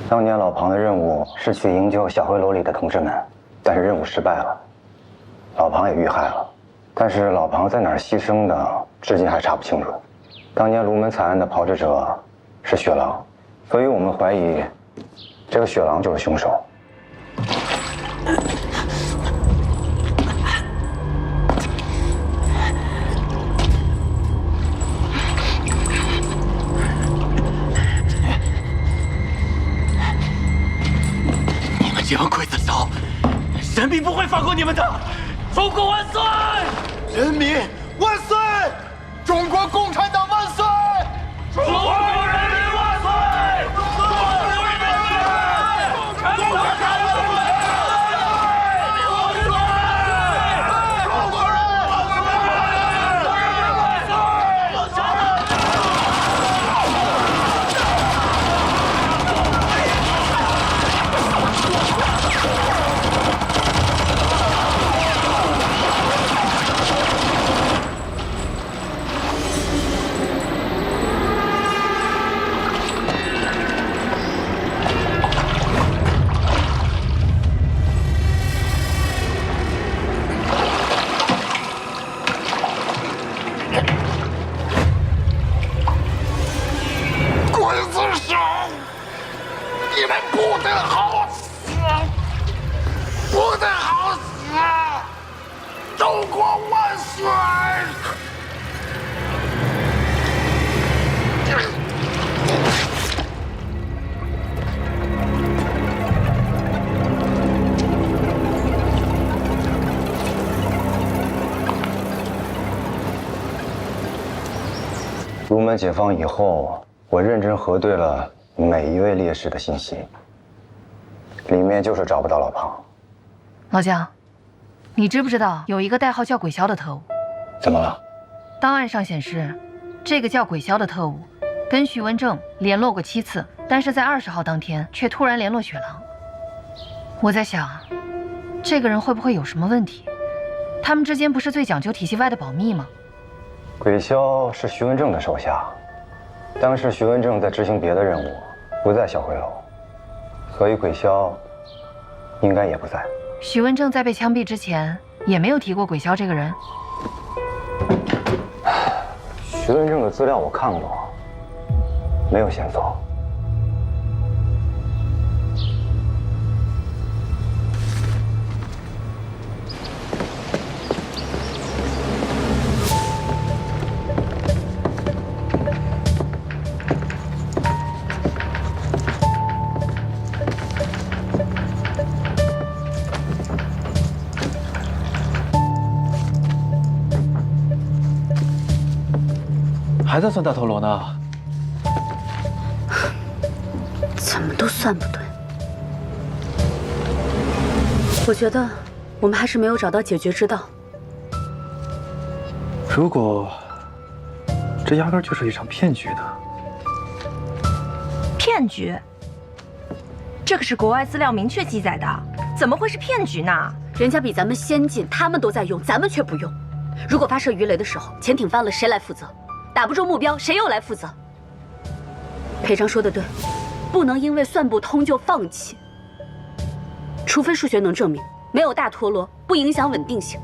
当年老庞的任务是去营救小回楼里的同志们，但是任务失败了，老庞也遇害了。但是老庞在哪儿牺牲的，至今还查不清楚。当年卢门惨案的炮制者是雪狼，所以我们怀疑这个雪狼就是凶手。 这帮刽子手，人民不会放过你们的！中国万岁！人民万岁！中国共产党万岁！中国人民万岁！中国人民万岁！共产党万岁！万岁！中国人民万岁！万岁！ 刽子手，你们不得好死！不得好死！中国万岁！卢门解放以后，我认真核对了每一位烈士的信息，里面就是找不到老庞。老姜，你知不知道有一个代号叫鬼枭的特务？怎么了？档案上显示，这个叫鬼枭的特务跟徐文正联络过7次，但是在20号当天却突然联络雪狼。我在想，这个人会不会有什么问题？他们之间不是最讲究体系外的保密吗？ 鬼枭是徐文正的手下，当时徐文正在执行别的任务，不在小回楼，所以鬼枭应该也不在。徐文正在被枪毙之前也没有提过鬼枭这个人。徐文正的资料我看过，没有线索。还在算大头罗呢？怎么都算不对。我觉得我们还是没有找到解决之道。如果这压根儿就是一场骗局呢？骗局？这可是国外资料明确记载的，怎么会是骗局呢？人家比咱们先进，他们都在用，咱们却不用。如果发射鱼雷的时候潜艇翻了，谁来负责？打不中目标，谁又来负责？裴章说的对，不能因为算不通就放弃。除非数学能证明没有大陀螺，不影响稳定性。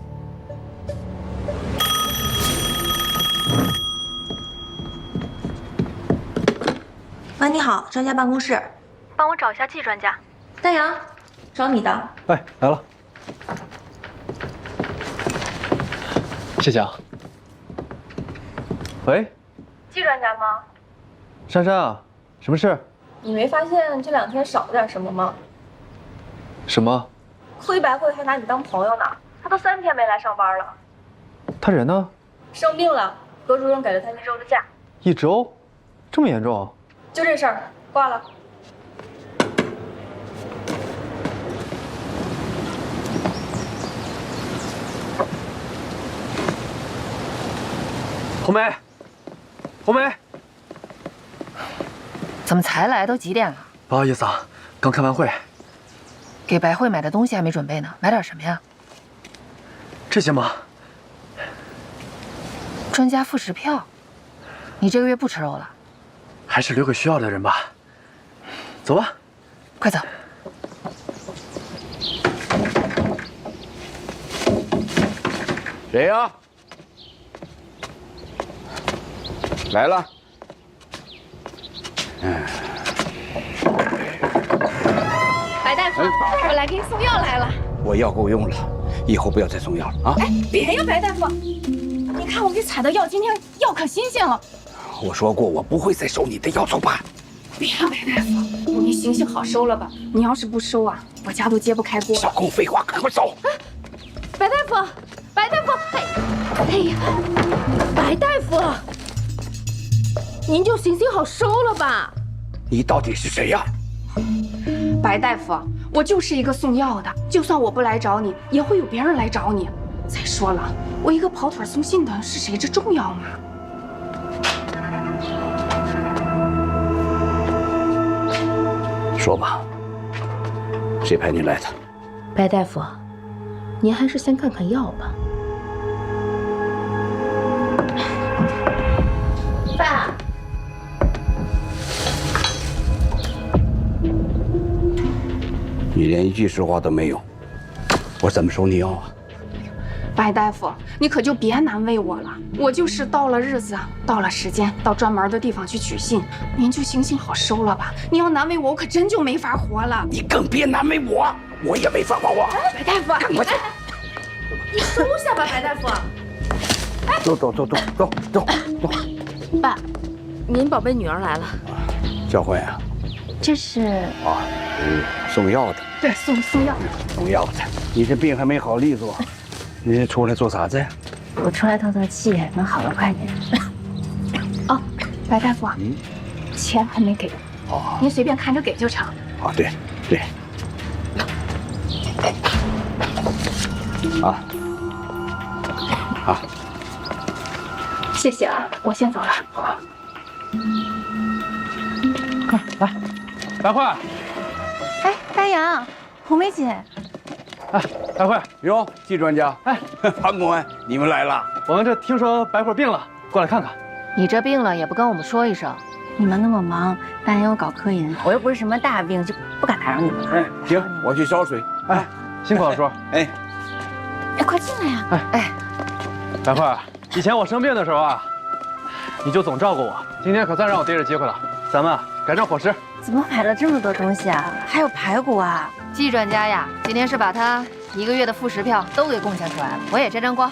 喂，你好，专家办公室，帮我找一下季专家。丹阳，找你的。哎，来了，谢谢啊。喂，季专家吗？珊珊啊，什么事？你没发现这2天少了点什么吗？什么？黑白会还拿你当朋友呢，他都3天没来上班了。他人呢？生病了，何主任给了他1周的假。1周？这么严重？就这事儿，挂了。红梅，红梅，怎么才来？都几点了？不好意思啊，刚开完会。给白慧买的东西还没准备呢，买点什么呀？这些吗？专家副食票，你这个月不吃肉了？还是留给需要的人吧。走吧。快走。谁呀？来了。白大夫，我来给你送药来了。我药够用了，以后不要再送药了啊！哎，别呀，白大夫，你看我给采的药，今天药可新鲜了。我说过，我不会再收你的药，走吧。别呀，白大夫，你行行好，收了吧。你要是不收啊，我家都揭不开锅。少跟我废话，赶快走！白大夫，白大夫，哎呀，白大夫，您就行行好，收了吧。你到底是谁呀？白大夫，我就是一个送药的，就算我不来找你，也会有别人来找你。再说了，我一个跑腿送信的，是谁这重要吗？说吧，谁派你来的？白大夫，您还是先看看药吧。爸，你连一句实话都没有，我怎么收你药啊？白大夫，你可就别难为我了。我就是到了日子，到了时间，到专门的地方去取信，您就行行好收了吧。你要难为我，我可真就没法活了。你更别难为我，我也没法活。白大夫，赶快走！你收下吧，白大夫。走。爸，您宝贝女儿来了。教官啊，这是啊，送药的。对，送药。送药的，你这病还没好利索，你出来做啥子呀？我出来透透气，能好得快点。哦，白大夫，钱还没给，哦，您随便看着给就成。啊，对。啊，谢谢啊，我先走了。好。来，白慧，哎，丹阳，红梅姐，哎，白慧，哟，季专家，哎，潘公安，你们来了。我们这听说白慧病了，过来看看。你这病了也不跟我们说一声。你们那么忙，丹阳又搞科研，我又不是什么大病，就不敢打扰你们了。哎，行，我去烧水。哎，辛苦老叔。哎，快进来呀！白慧，以前我生病的时候啊，你就总照顾我，今天可算让我逮着机会了。咱们改成伙食。怎么买了这么多东西啊？还有排骨啊！季专家呀，今天是把他1个月的副食票都给贡献出来了，我也沾沾光。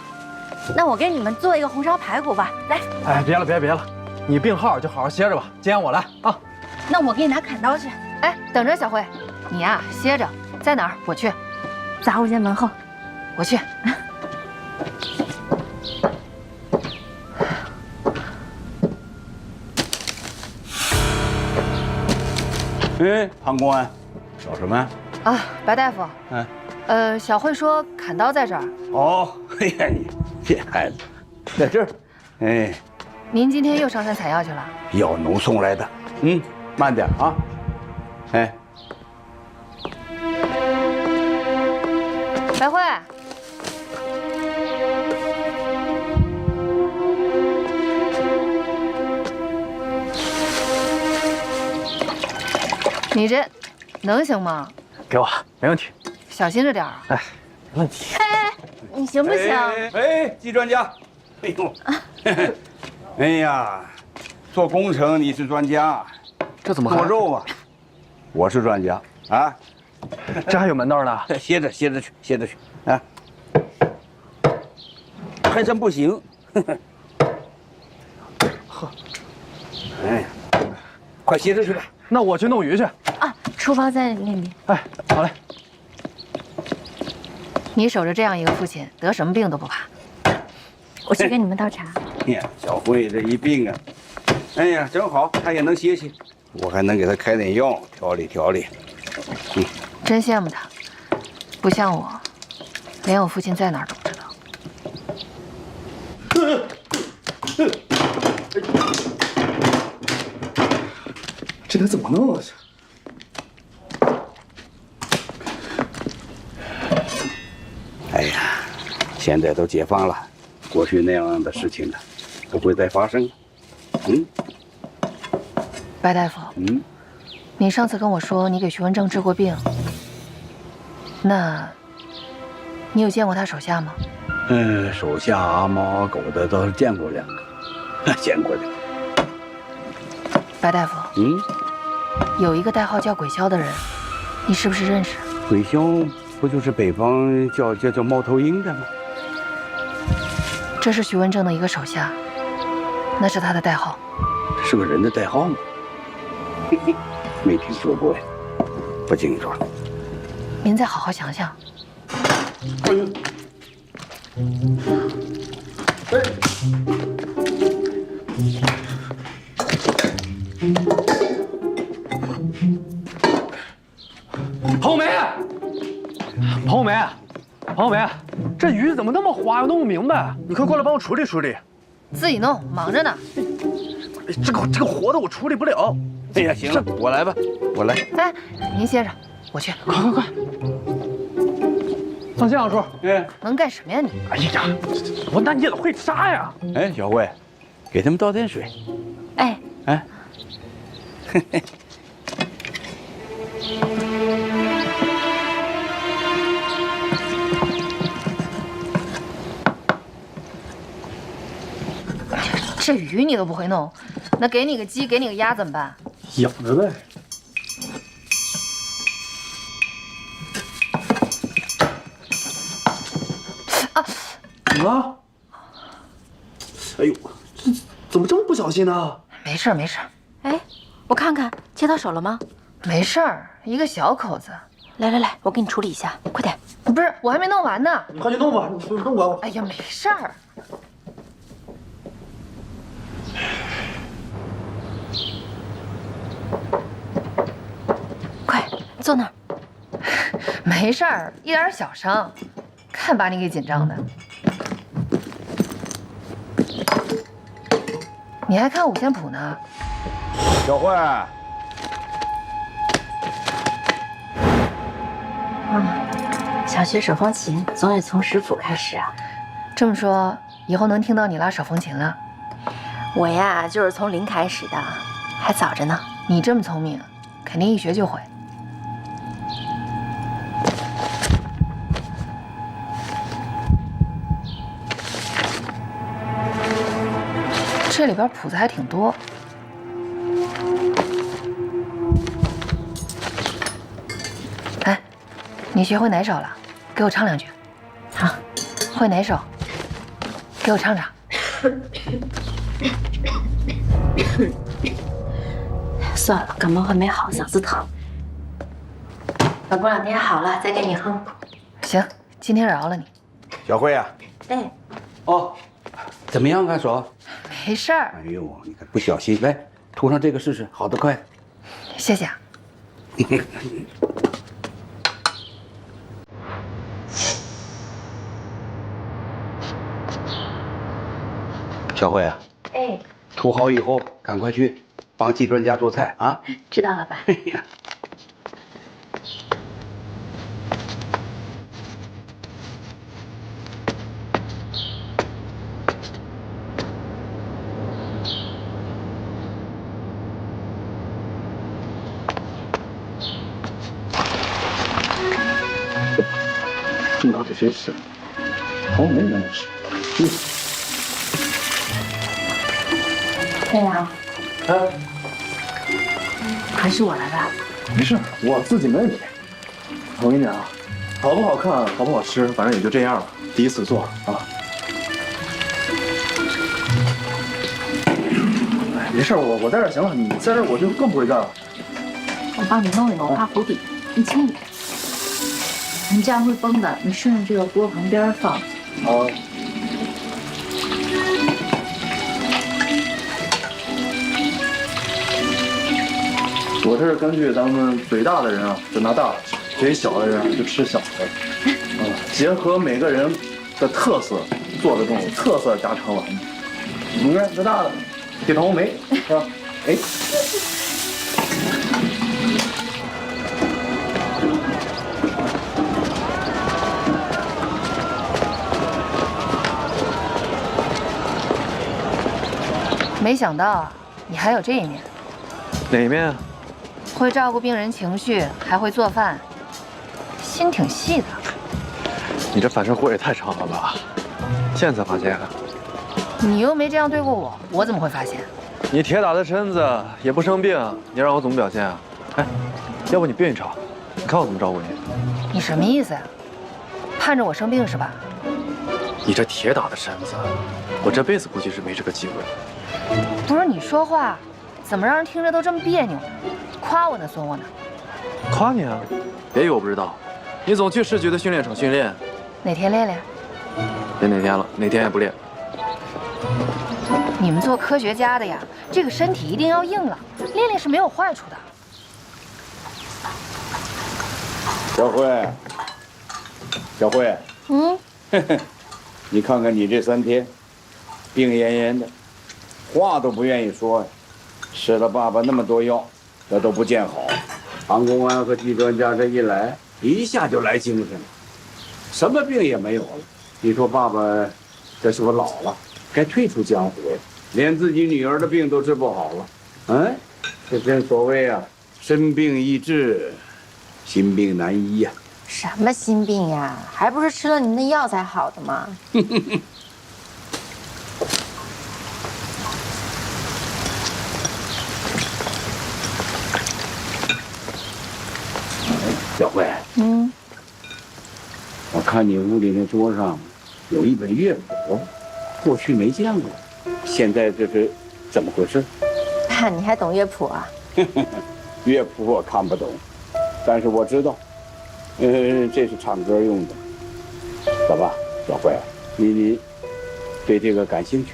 那我给你们做一个红烧排骨吧，来。哎，别了，你病号就好好歇着吧，今天我来啊。那我给你拿砍刀去。哎，等着小慧，你呀歇着，在哪儿我去。杂物间门后，我去。哎，潘公安，找什么呀？啊，白大夫。小慧说砍刀在这儿。哦，哎呀，你这孩子，在这儿。哎，您今天又上山采药去了？药农送来的。慢点啊。哎，白慧。你这能行吗？给我，没问题。小心着点啊！哎，没问题。你行不行？哎，季专家，哎呦，哎呀，做工程你是专家，这怎么做肉啊？我是专家啊，这还有门道呢？歇着去啊！还真不行，呵，哎，快歇着去吧。那我去弄鱼去。啊，厨房在那里。哎，好嘞。你守着这样一个父亲，得什么病都不怕。我去给你们倒茶。哎呀，小慧这一病啊，哎呀，正好，她也能歇歇，我还能给她开点药，调理调理。真羡慕他，不像我，连我父亲在哪儿都不知道。这得怎么弄啊？哎呀，现在都解放了，过去那样的事情呢，不会再发生。白大夫，你上次跟我说你给徐文正治过病，那，你有见过他手下吗？手下阿猫阿狗的倒是见过2个，见过的。白大夫，有一个代号叫鬼骁的人，你是不是认识？鬼骁不就是北方叫猫头鹰的吗？这是徐文正的一个手下，那是他的代号。是个人的代号吗？没听说过呀，不清楚。您再好好想想。哎呦！彭梅，彭梅，彭梅，这鱼怎么那么滑，我弄不明白，你快过来帮我处理处理。自己弄，忙着呢。这个活的我处理不了。哎呀，行了，我来吧，我来。哎，您歇着，我去。快！放心啊，叔。能干什么呀你？哎呀，我那你也会杀呀！哎，小慧，给他们倒点水。哎，嘿嘿。这鱼你都不会弄，那给你个鸡，给你个鸭怎么办？养着呗。啊！哎呦，这怎么这么不小心呢？没事没事。哎，我看看，切到手了吗？没事儿，一个小口子。来，我给你处理一下，快点。不是，我还没弄完呢。你快去弄吧，你不用管我。哎呀，没事儿。快坐那儿。没事儿，一点小伤，看把你给紧张的。你还看五线谱呢？小慧，想学手风琴，总得从识谱开始啊。这么说，以后能听到你拉手风琴了？我呀，就是从零开始的，还早着呢。你这么聪明，肯定一学就会。这里边谱子还挺多。哎，你学会哪首了？给我唱2句。好，会哪首？给我唱唱。算了，感冒还没好，嗓子疼。等过2天好了再给你哼。行，今天饶了你。小慧啊。哎。哦，怎么样啊，手？没事儿。哎呦，你看不小心，来涂上这个试试，好得快。谢谢啊。小慧啊，哎，涂好以后赶快去帮季专家做菜啊！知道了吧？哎呀，碰到这些事，好没人事。对呀。还是我来吧。没事，我自己没问题。我跟你讲啊，好不好看，好不好吃，反正也就这样了。第一次做啊。哎，没事，我在这行了，你在这我就更不会干了。我帮你弄一弄，怕糊底，你轻一点。你这样会崩的，你顺着这个锅旁边放。好。我这是根据咱们嘴大的人啊，就拿大的吃；嘴小的人就吃小的。结合每个人的特色做的东西，特色加成完的。你看这大的，铁头梅是吧？哎。没想到你还有这一面。哪一面？会照顾病人情绪，还会做饭，心挺细的。你这反射弧也太长了吧？现在才发现？你又没这样对过我，我怎么会发现？你铁打的身子也不生病，你让我怎么表现啊？哎，要不你病一场，你看我怎么照顾你？你什么意思呀？盼着我生病是吧？你这铁打的身子，我这辈子估计是没这个机会。不是你说话，怎么让人听着都这么别扭呢？夸我呢，损我呢？夸你啊！别以为我不知道，你总去市局的训练场训练。哪天练练？别哪天了，哪天也不练。你们做科学家的呀，这个身体一定要硬朗，练练是没有坏处的。小慧，你看看你这3天，病恹恹的，话都不愿意说呀。吃了爸爸那么多药，这都不见好。唐公安和季专家这一来，一下就来精神了，什么病也没有了。你说爸爸这是不是老了，该退出江湖了？连自己女儿的病都治不好了。哎，这正所谓啊，生病易治，心病难医呀。什么心病呀？还不是吃了你那药才好的吗？小慧，我看你屋里那桌上有一本乐谱，过去没见过，现在这是怎么回事？爸，你还懂乐谱啊？乐谱我看不懂，但是我知道，这是唱歌用的。怎么，小慧，你对这个感兴趣？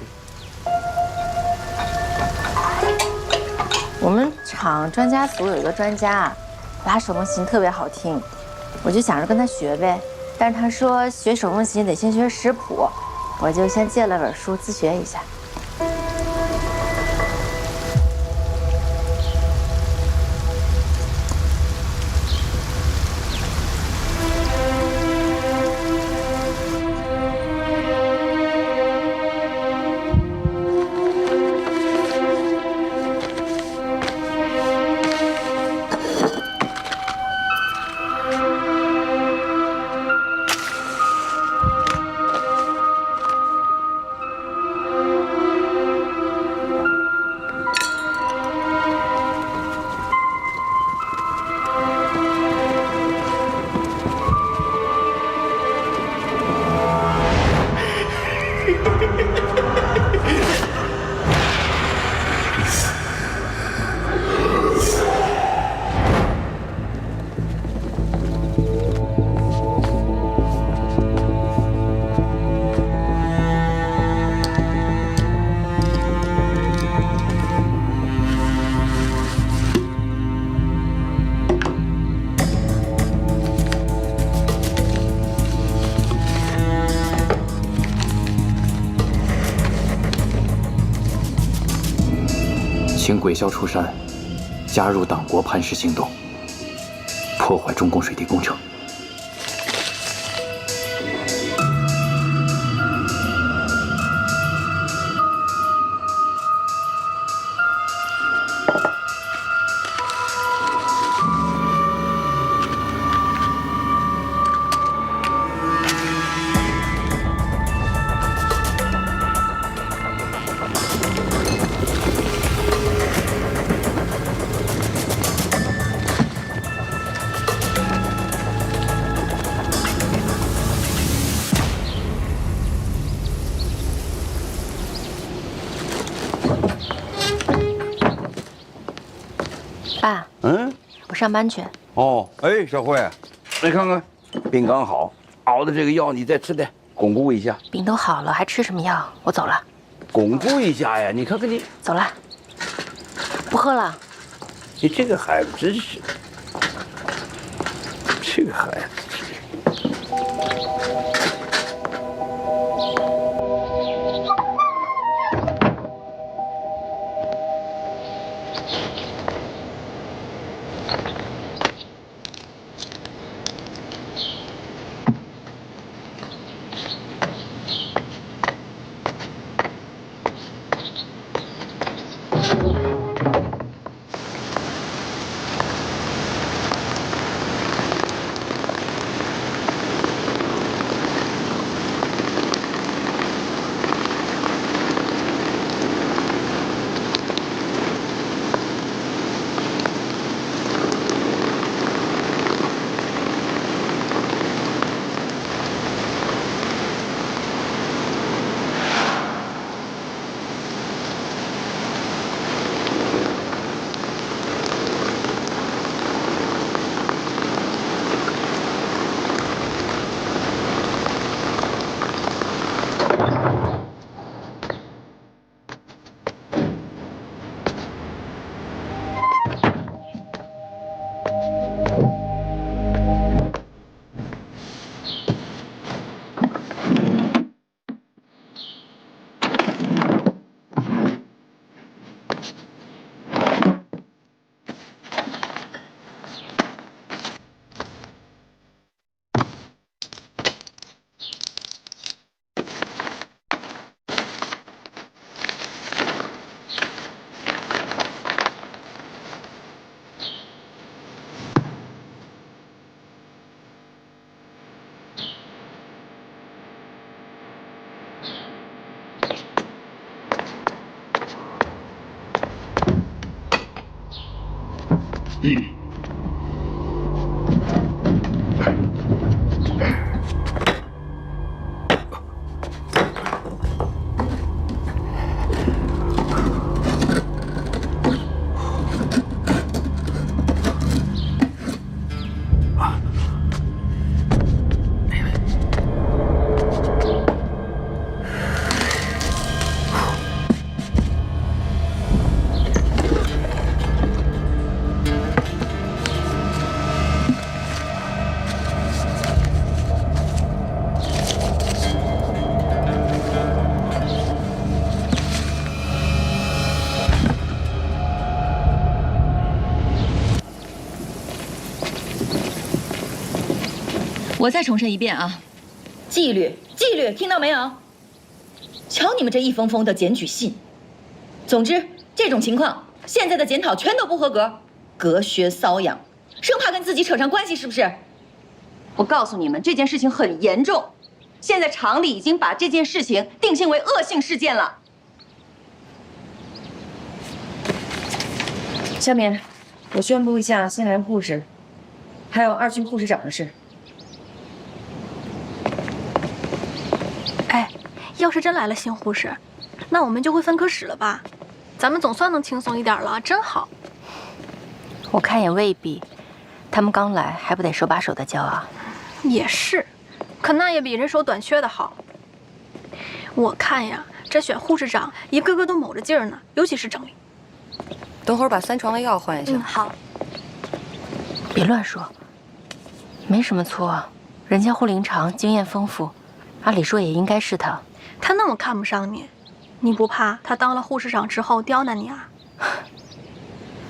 我们厂专家组有一个专家，拉手风琴特别好听，我就想着跟他学呗。但是他说学手风琴得先学识谱，我就先借了本书自学一下。请鬼骁出山，加入党国磐石行动，破坏中共水利工程。爸，我上班去。哦，哎，小慧，你看看，病刚好，熬的这个药你再吃点，巩固一下。病都好了，还吃什么药？我走了。巩固一下呀，你看看你，走了，不喝了。你这个孩子真是，这个孩子。我再重申一遍啊，纪律，纪律，听到没有？瞧你们这一封封的检举信。总之，这种情况，现在的检讨全都不合格，隔靴搔痒，生怕跟自己扯上关系，是不是？我告诉你们，这件事情很严重，现在厂里已经把这件事情定性为恶性事件了。下面，我宣布一下新来护士，还有2军护士长的事。 哎，要是真来了新护士，那我们就会分科室了吧？咱们总算能轻松一点了，真好。我看也未必，他们刚来还不得手把手的教啊？也是，可那也比人手短缺的好。我看呀，这选护士长一个个都卯着劲儿呢，尤其是郑丽。等会儿把3床的药换一下。好。别乱说，没什么错，人家护林长，经验丰富。 按理说也应该是他，他那么看不上你，你不怕他当了护士长之后刁难你啊？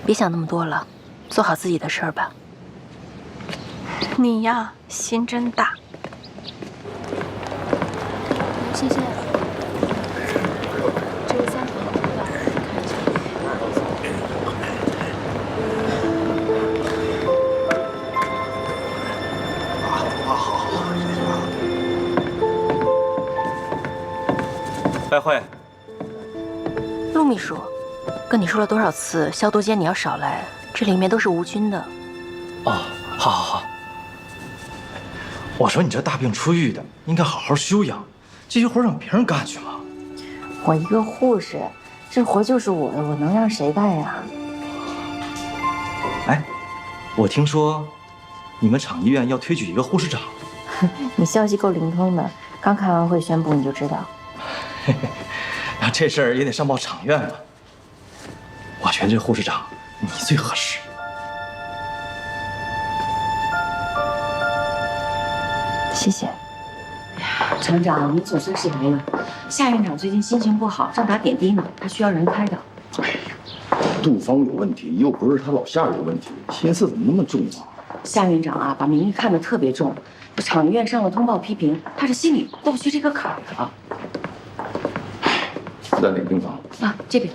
别想那么多了，做好自己的事儿吧。你呀，心真大。谢谢。这是3床的药，看一下。好。 白慧，陆秘书，跟你说了多少次，消毒间你要少来，这里面都是无菌的。哦，好。我说你这大病初愈的，应该好好休养，这些活让别人干去了。我一个护士，这活就是我的，我能让谁干呀？哎，我听说你们厂医院要推举一个护士长，你消息够灵通的，刚开完会宣布你就知道。 那这事儿也得上报厂院了。我觉得这护士长你最合适。谢谢。厂长，您总算是来了。夏院长最近心情不好，正打点滴呢，他需要人开导。哎呀，杜芳有问题，又不是他老夏有问题，心思怎么那么重啊？夏院长啊，把名誉看得特别重，厂医院上了通报批评，他这心里过不去这个坎儿啊。 在哪个病房？啊，这边。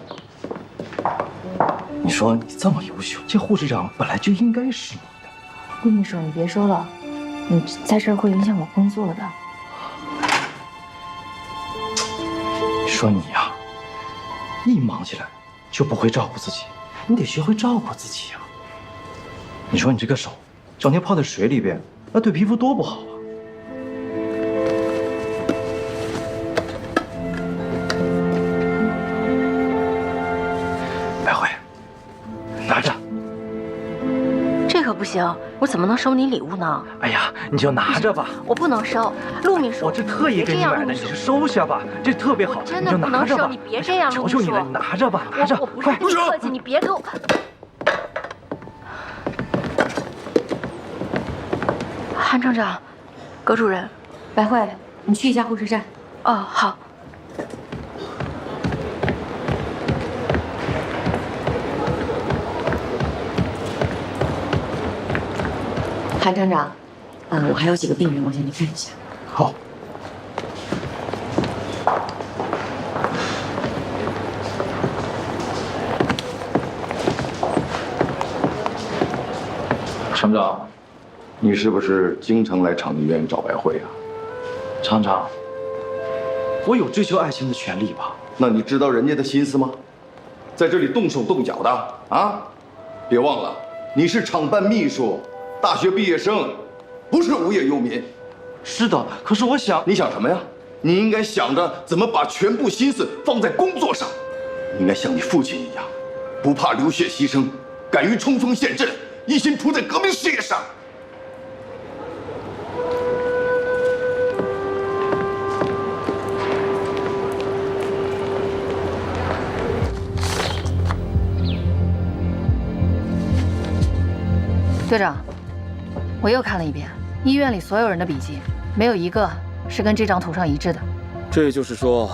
你说你这么优秀，这护士长本来就应该是你的。陆秘书，你别说了，你在这儿会影响我工作的。你说你呀，一忙起来就不会照顾自己，你得学会照顾自己呀。你说你这个手整天泡在水里边，那对皮肤多不好啊！ 拿着，这可不行，我怎么能收你礼物呢？哎呀，你就拿着吧。我不能收，陆秘书，我这特意给你买的，你就收下吧，这特别好，真的不能收，你别这样，求求你了，你拿着吧，拿着，我不是跟你客气，你别给我。韩厂长，葛主任，白慧，你去一下护士站。哦，好。 韩厂长，我还有几个病人，我先去看一下。好。厂长，你是不是经常来厂医院找白慧啊？厂长，我有追求爱情的权利吧？那你知道人家的心思吗？在这里动手动脚的啊？别忘了，你是厂办秘书，大学毕业生，不是无业游民。是的，可是我想，你想什么呀？你应该想着怎么把全部心思放在工作上。你应该像你父亲一样，不怕流血牺牲，敢于冲锋陷阵，一心扑在革命事业上。队长，我又看了一遍医院里所有人的笔记，没有一个是跟这张图上一致的。这也就是说，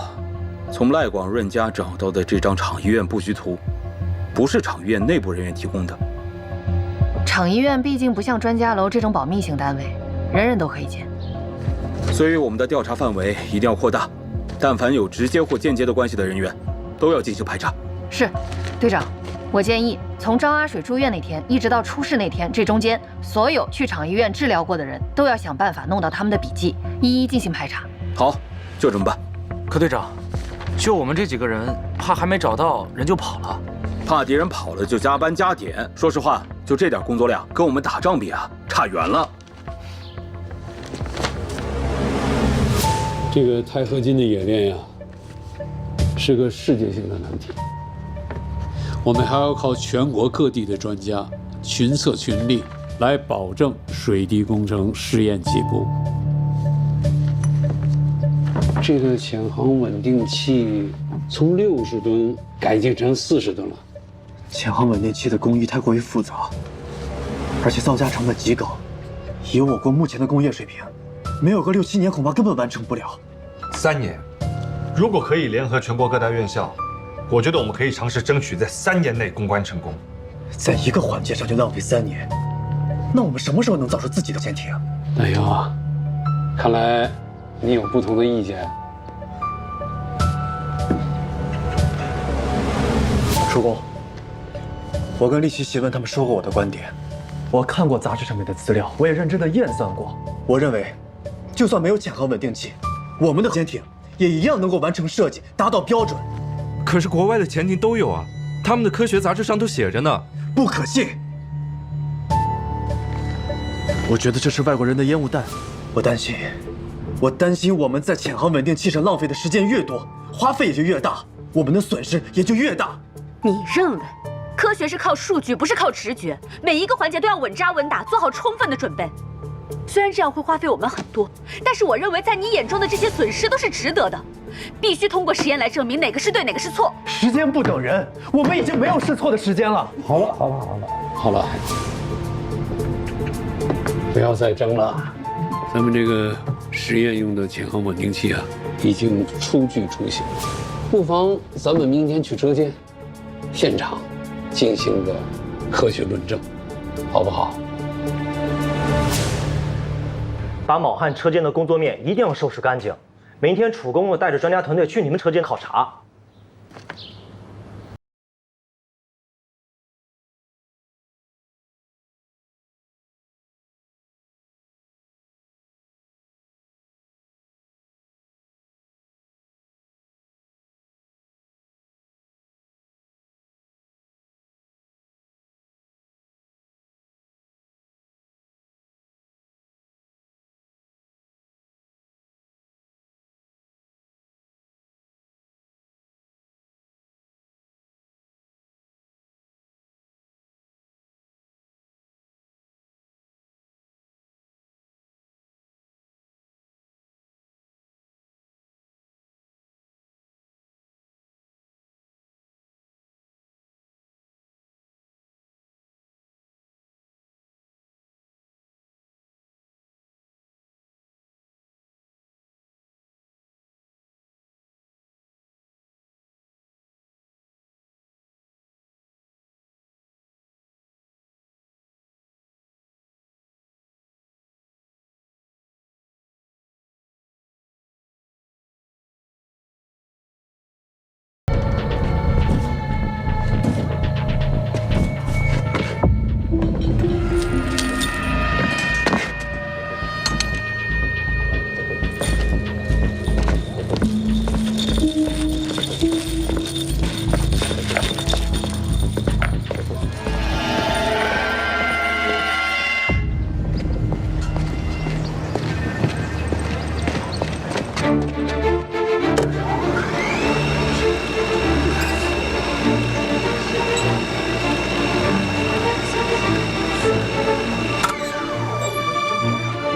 从赖广润家找到的这张厂医院布局图，不是厂医院内部人员提供的。厂医院毕竟不像专家楼这种保密型单位，人人都可以进。所以我们的调查范围一定要扩大，但凡有直接或间接的关系的人员，都要进行排查。是，队长。我建议从张阿水住院那天一直到出事那天，这中间所有去厂医院治疗过的人都要想办法弄到他们的笔记，一一进行排查。好，就这么办。可队长，就我们这几个人，怕还没找到人就跑了，怕敌人跑了就加班加点。说实话，就这点工作量，跟我们打仗比啊，差远了。这个钛合金的冶炼呀，是个世界性的难题。我们还要靠全国各地的专家群策群力，来保证水滴工程试验起步。这个潜航稳定器从60吨改进成40吨了。潜航稳定器的工艺太过于复杂，而且造价成本极高。以我国目前的工业水平，没有个6、7年恐怕根本完成不了。3年，如果可以联合全国各大院校。我觉得我们可以尝试争取在3年内攻关成功。在一个环节上就浪费3年，那我们什么时候能造出自己的舰艇啊？哎呀，看来你有不同的意见。叔公，我跟立奇、习文他们说过我的观点，我看过杂志上面的资料，我也认真的验算过。我认为，就算没有潜航稳定器，我们的舰艇也一样能够完成设计，达到标准。可是国外的潜艇都有啊，他们的科学杂志上都写着呢，不可信。我觉得这是外国人的烟雾弹，我担心我们在潜航稳定器上浪费的时间越多，花费也就越大，我们的损失也就越大。你认为，科学是靠数据，不是靠直觉，每一个环节都要稳扎稳打，做好充分的准备。虽然这样会花费我们很多，但是我认为在你眼中的这些损失都是值得的。必须通过实验来证明哪个是对，哪个是错。时间不等人，我们已经没有试错的时间了。好了，不要再争了。咱们这个实验用的潜航稳定器啊，已经初具雏形，不妨咱们明天去车间，现场进行个科学论证，好不好？把铆焊车间的工作面一定要收拾干净。明天楚工带着专家团队去你们车间考察。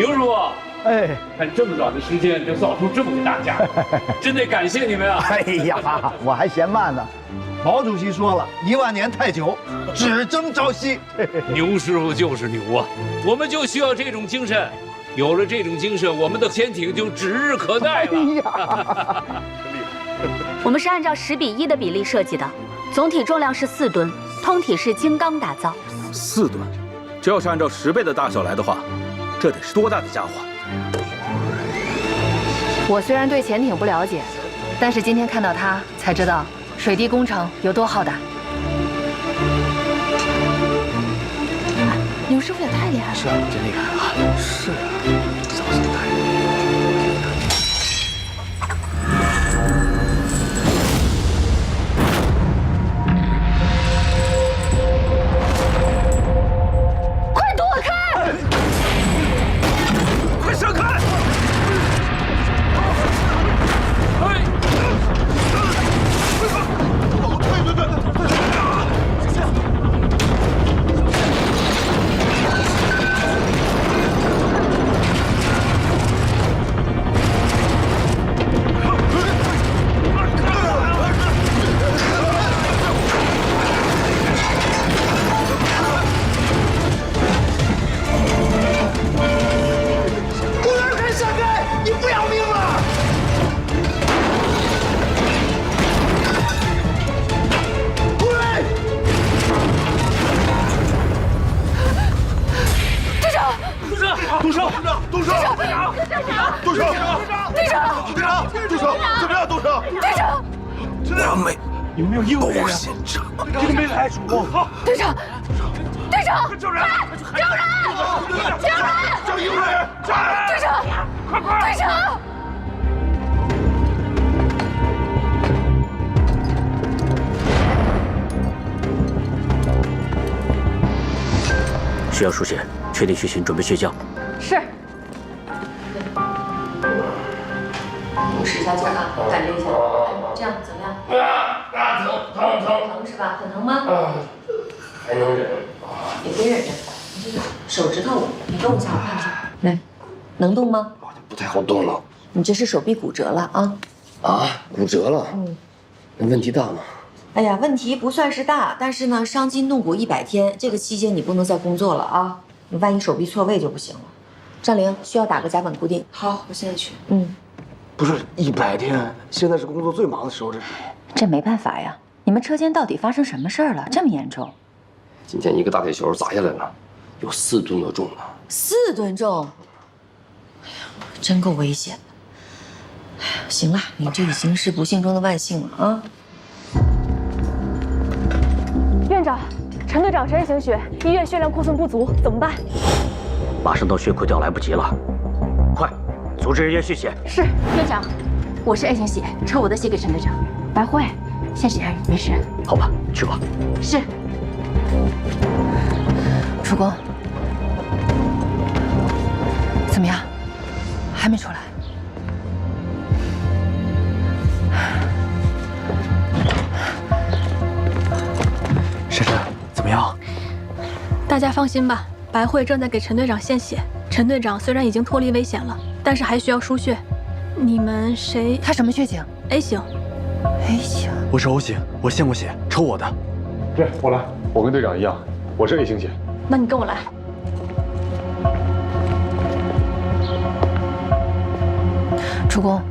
刘师傅，哎，看这么短的时间就造出这么个大家，真得感谢你们啊！哎呀，我还嫌慢呢。毛主席说了，1万年太久，只争朝夕。牛师傅就是牛啊，我们就需要这种精神。有了这种精神，我们的潜艇就指日可待了。我们是按照10:1的比例设计的，总体重量是4吨，通体是精钢打造。4吨，这要是按照10倍的大小来的话，这得是多大的家伙？我虽然对潜艇不了解，但是今天看到它，才知道水滴工程有多浩大。牛师傅也太厉害了！是啊，真厉害啊！是啊，小心点。快躲开！快闪开！有没有应援啊？这个没来，主公。队长，队长，救人！救人！救人！叫应援！队长，快！队长。需要输血，确定血型，准备血浆。是。我试一下劲啊，感觉一下，这样怎么样？疼是吧？很疼吗？还能忍。也别忍着，你这个手指头，你动一下，我看一下。来，能动吗？不太好动了。你这是手臂骨折了啊？啊，骨折了。那问题大吗？哎呀，问题不算是大，但是呢，伤筋动骨100天，这个期间你不能再工作了啊！你万一手臂错位就不行了。张玲需要打个甲苯固定。好，我现在去。不是100天，现在是工作最忙的时候，这没办法呀。你们车间到底发生什么事儿了？这么严重？今天一个大铁球砸下来了，有4吨多重呢。4吨重，哎呀，真够危险的。哎呀，行了，你这已经是不幸中的万幸了啊。院长，陈队长是 A 型血，医院血量库存不足，怎么办？马上到血库调，来不及了，快，组织人员续血。是，院长，我是 A 型血，抽我的血给陈队长。白慧，献血而已，没事。好吧，去吧。是。主公，怎么样？还没出来？珊珊，怎么样？大家放心吧，白慧正在给陈队长献血。陈队长虽然已经脱离危险了，但是还需要输血。你们谁？他什么血型 ？A 型。A 型。我是 O 型，我献过血，抽我的。对，我来。我跟队长一样，我是 A 型血。那你跟我来。主公，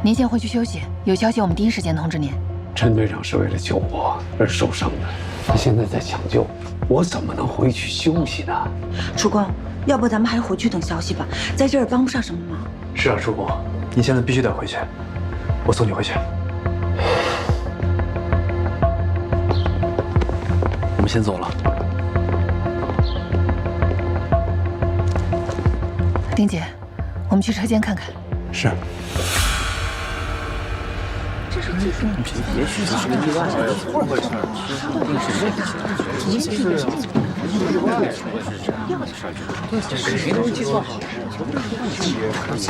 您先回去休息，有消息我们第一时间通知您。陈队长是为了救我而受伤的，他现在在抢救，我怎么能回去休息呢？主公，要不咱们还是回去等消息吧，在这儿帮不上什么忙。是啊，主公，你现在必须得回去，我送你回去。我们先走了。丁姐，我们去车间看看。是。这是技术问题，也许是意外，会不会是？谁都计算好。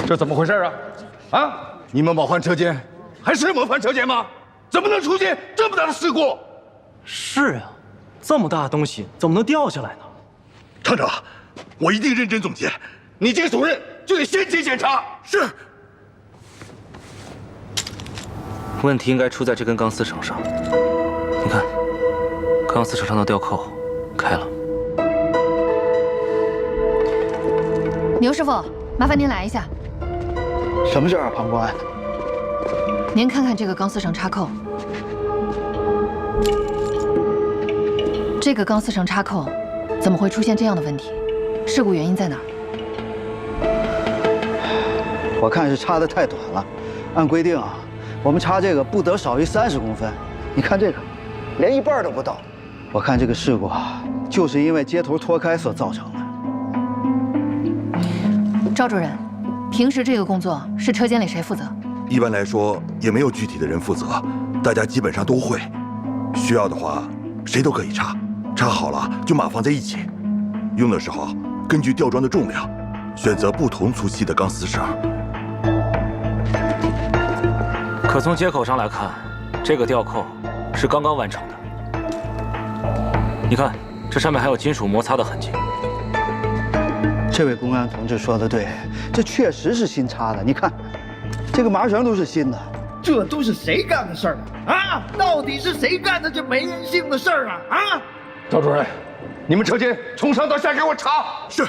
这怎么回事啊？啊！你们某换车间，还是某换车间吗？怎么能出现这么大的事故？是啊，这么大的东西怎么能掉下来呢？厂长，我一定认真总结。你这个主任就得先期检查。是。问题应该出在这根钢丝绳上。你看，钢丝绳上的吊扣开了。牛师傅，麻烦您来一下。什么事啊，旁观？您看看这个钢丝绳插扣，这个钢丝绳插扣怎么会出现这样的问题？事故原因在哪儿？我看是插得太短了。按规定啊，我们插这个不得少于30公分。你看这个，连一半都不到。我看这个事故啊，就是因为接头脱开所造成的。赵主任，平时这个工作是车间里谁负责？一般来说也没有具体的人负责，大家基本上都会。需要的话，谁都可以插，插好了就码放在一起。用的时候根据吊装的重量，选择不同粗细的钢丝绳。可从接口上来看，这个吊扣是刚刚完成的。你看，这上面还有金属摩擦的痕迹。这位公安同志说的对，这确实是新插的。你看，这个麻绳都是新的。这都是谁干的事儿啊？到底是谁干的这没人性的事儿啊？赵主任，你们车间从上到下给我查。是。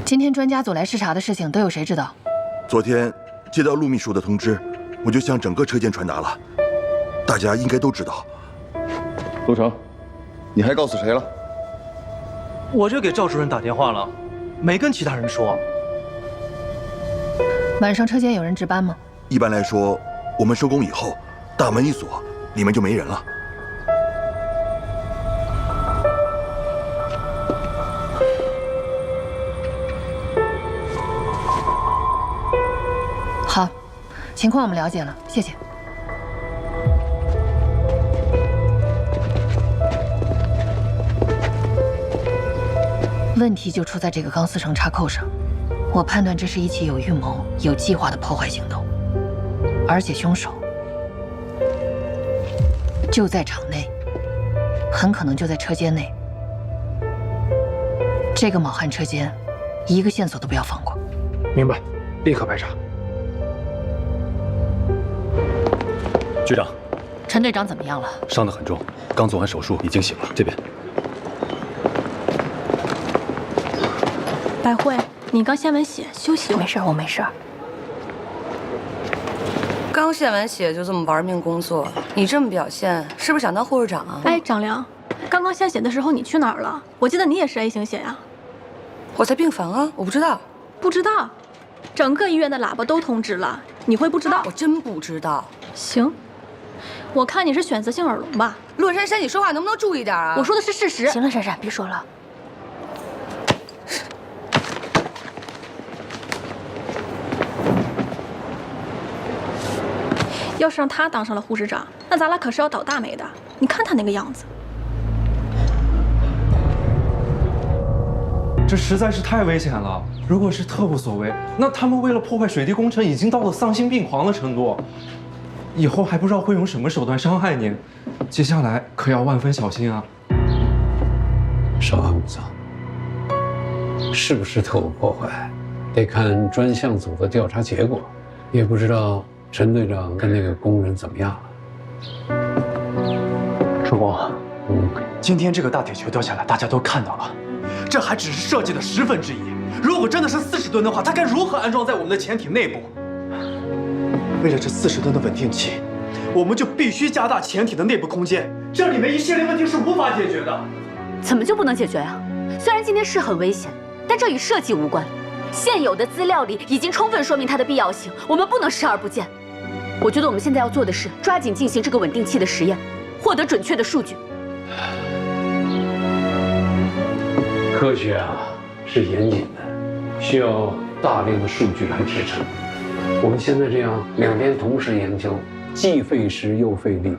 今天专家组来视察的事情都有谁知道？昨天接到陆秘书的通知，我就向整个车间传达了，大家应该都知道。陆成，你还告诉谁了？我就给赵主任打电话了，没跟其他人说。晚上车间有人值班吗？一般来说，我们收工以后，大门一锁，里面就没人了。好，情况我们了解了，谢谢。问题就出在这个钢丝绳插扣上，我判断这是一起有预谋、有计划的破坏行动，而且凶手就在场内，很可能就在车间内。这个卯汉车间，一个线索都不要放过。明白，立刻排查。局长，陈队长怎么样了？伤得很重，刚做完手术，已经醒了。这边。百惠，你刚献完血，休息。没事，我没事。刚献完血就这么玩命工作，你这么表现，是不是想当护士长啊？哎，张良，刚刚献血的时候你去哪儿了？我记得你也是 A 型血呀。我在病房啊，我不知道。不知道？整个医院的喇叭都通知了，你会不知道？我真不知道。行，我看你是选择性耳聋吧。陆珊珊，你说话能不能注意点啊？我说的是事实。行了，珊珊，别说了。要是让他当上了护士长，那咱俩可是要倒大霉的。你看他那个样子。这实在是太危险了。如果是特务所为，那他们为了破坏水滴工程，已经到了丧心病狂的程度。以后还不知道会用什么手段伤害您，接下来可要万分小心啊！少汉无丧，是不是特务破坏，得看专项组的调查结果。也不知道陈队长跟那个工人怎么样了。主公，今天这个大铁球掉下来，大家都看到了，这还只是设计的1/10。如果真的是40吨的话，它该如何安装在我们的潜艇内部？为了这40吨的稳定器，我们就必须加大潜艇的内部空间，这里面一系列问题是无法解决的。怎么就不能解决啊？虽然今天是很危险，但这与设计无关。现有的资料里已经充分说明它的必要性，我们不能视而不见。我觉得我们现在要做的是抓紧进行这个稳定器的实验，获得准确的数据。科学啊是严谨的，需要大量的数据来支撑。我们现在这样两边同时研究，既费时又费力。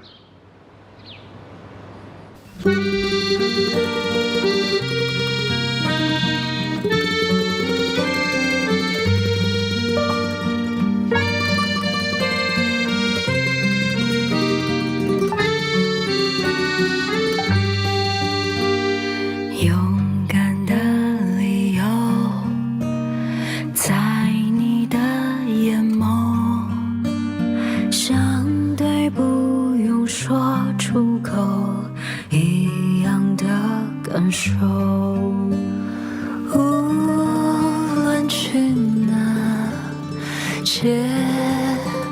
勇敢的传说。无论去哪，结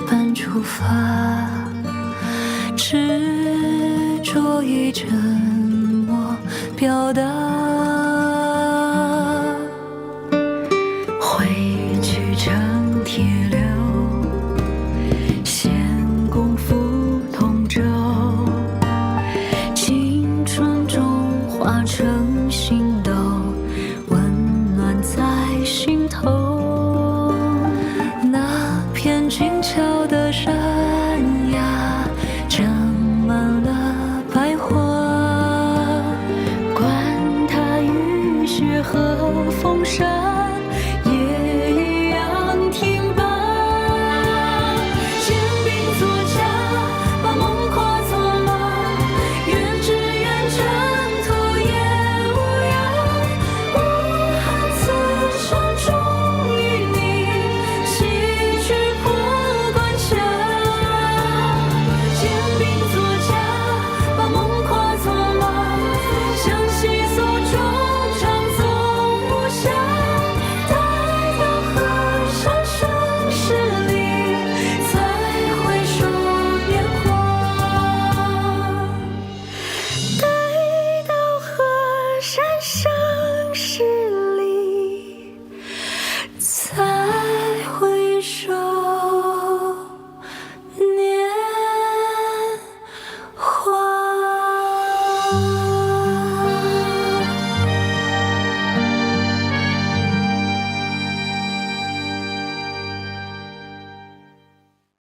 伴出发，执着以沉默表达。汇聚成铁流，献功夫同舟，青春中化成星斗，温暖在心头。那片静悄的山崖，长满了白花，管它雨雪和风沙。